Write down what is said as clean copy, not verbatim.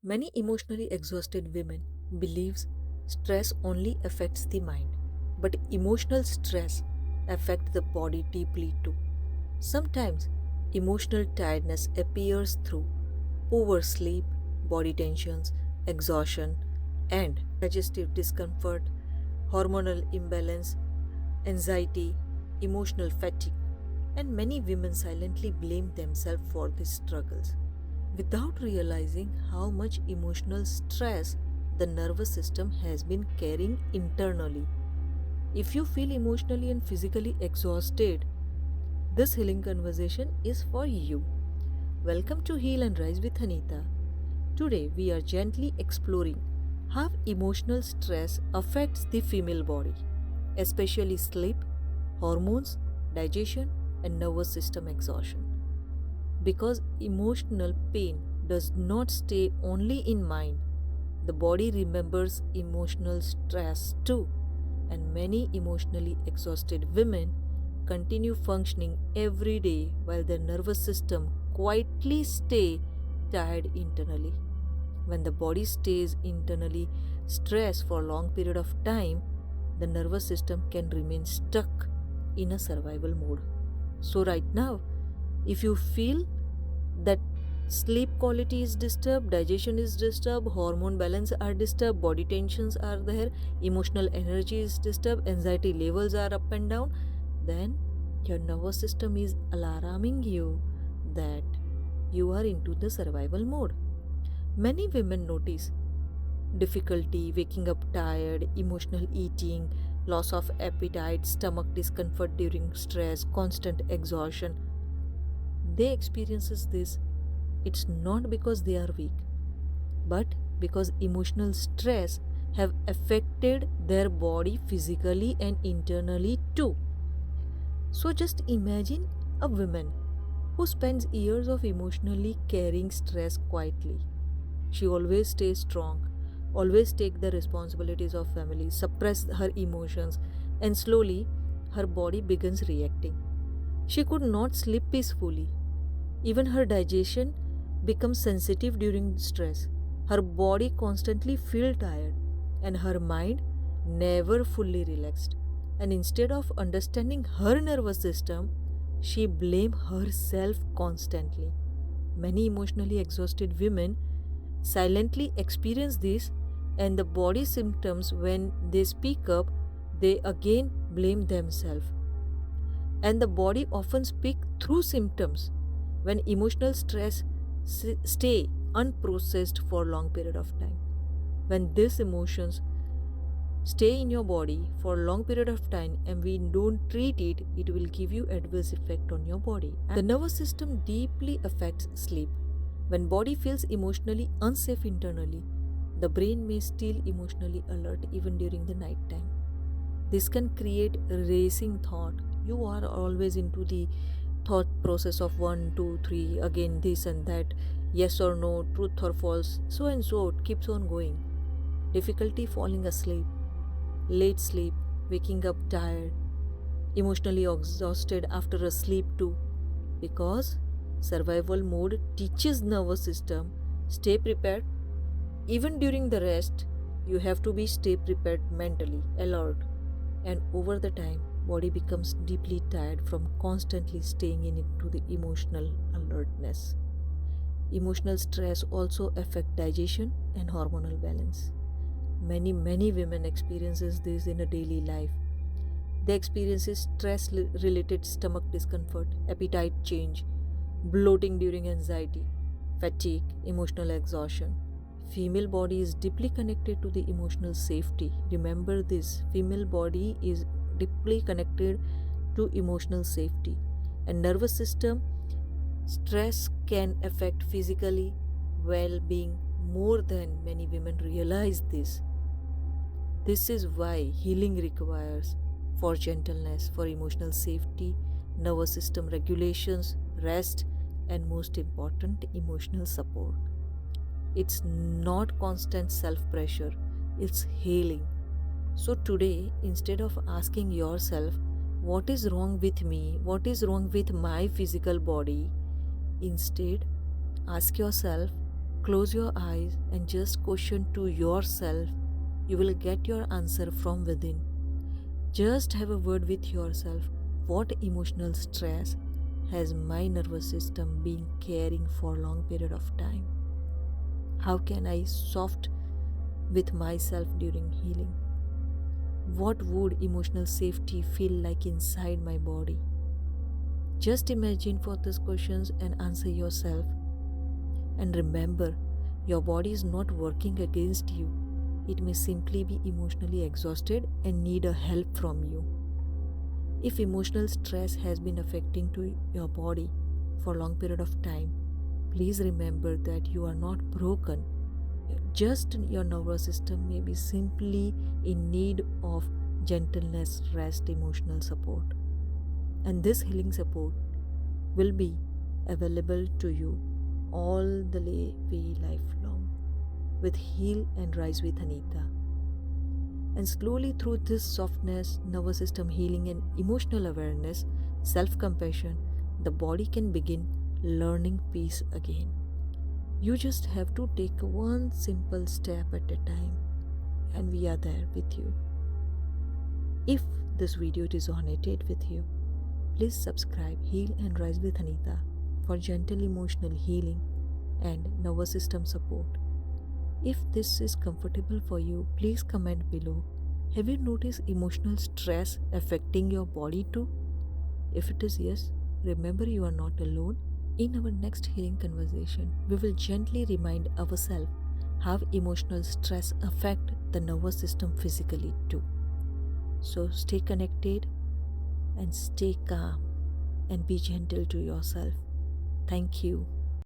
Many emotionally exhausted women believes stress only affects the mind, but emotional stress affects the body deeply too. Sometimes emotional tiredness appears through poor sleep, body tensions, exhaustion, and digestive discomfort, hormonal imbalance, anxiety, emotional fatigue, and many women silently blame themselves for these struggles without realizing how much emotional stress the nervous system has been carrying internally. If you feel emotionally and physically exhausted, this healing conversation is for you. Welcome to Heal and Rise with Anita. Today we are gently exploring how emotional stress affects the female body, especially sleep, hormones, digestion, and nervous system exhaustion. Because emotional pain does not stay only in mind, the body remembers emotional stress too, and many emotionally exhausted women continue functioning every day while their nervous system quietly stay tired internally. When the body stays internally stressed for a long period of time, the nervous system can remain stuck in a survival mode. So right now, if you feel that sleep quality is disturbed, digestion is disturbed, hormone balance are disturbed, body tensions are there, emotional energy is disturbed, anxiety levels are up and down, then your nervous system is alarming you that you are into the survival mode. Many women notice difficulty waking up tired, emotional eating, loss of appetite, stomach discomfort during stress, constant exhaustion. They experiences this. It's not because they are weak, but because emotional stress have affected their body physically and internally too. So just imagine a woman who spends years of emotionally carrying stress quietly. She always stays strong, always take the responsibilities of family, suppress her emotions, and slowly her body begins reacting. She could not sleep peacefully. Even her digestion becomes sensitive during stress. Her body constantly feels tired and her mind never fully relaxed. And instead of understanding her nervous system, she blames herself constantly. Many emotionally exhausted women silently experience this, and the body symptoms when they speak up, they again blame themselves. And the body often speaks through symptoms when emotional stress stay unprocessed for a long period of time. When these emotions stay in your body for a long period of time and we don't treat it, it will give you adverse effect on your body. And the nervous system deeply affects sleep. When body feels emotionally unsafe internally, the brain may still emotionally alert even during the night time. This can create racing thought. You are always into the thought process of one, two, three, again this and that, yes or no, truth or false, so and so it keeps on going. Difficulty falling asleep, late sleep, waking up tired, emotionally exhausted after a sleep too. Because survival mode teaches nervous system stay prepared. Even during the rest, you have to be stay prepared mentally, alert. And over the time, body becomes deeply tired from constantly staying in into the emotional alertness. Emotional stress also affect digestion and hormonal balance. Many women experiences this in a daily life. They experiences stress related stomach discomfort, appetite change, bloating during anxiety, fatigue, emotional exhaustion. Female body is deeply connected to the emotional safety. Remember this, female body is deeply connected to emotional safety. And nervous system stress can affect physically well-being more than many women realize this. This is why healing requires for gentleness, for emotional safety, nervous system regulations, rest, and most important, emotional support. It's not constant self pressure, it's healing. So, today, instead of asking yourself, what is wrong with me? What is wrong with my physical body? Instead, ask yourself, Close your eyes and just question to yourself. You will get your answer from within. Just have a word with yourself. What emotional stress has my nervous system been carrying for a long period of time? How can I soft with myself during healing? What would emotional safety feel like inside my body? Just imagine for these questions and answer yourself. And remember, your body is not working against you. It may simply be emotionally exhausted and need a help from you. If emotional stress has been affecting to your body for a long period of time, please remember that you are not broken. Just your nervous system may be simply in need of gentleness, rest, emotional support. And this healing support will be available to you all the way lifelong with Heal and Rise with Anita. And slowly through this softness, nervous system healing, and emotional awareness, self compassion, the body can begin learning peace again. You just have to take one simple step at a time, and we are there with you. If this video resonated with you, please subscribe Heal and Rise with Anita for gentle emotional healing and nervous system support. If this is comfortable for you, please comment below. Have you noticed emotional stress affecting your body too? If it is yes, remember you are not alone. In our next healing conversation, we will gently remind ourselves how emotional stress affect the nervous system physically too. So stay connected and stay calm and be gentle to yourself. Thank you.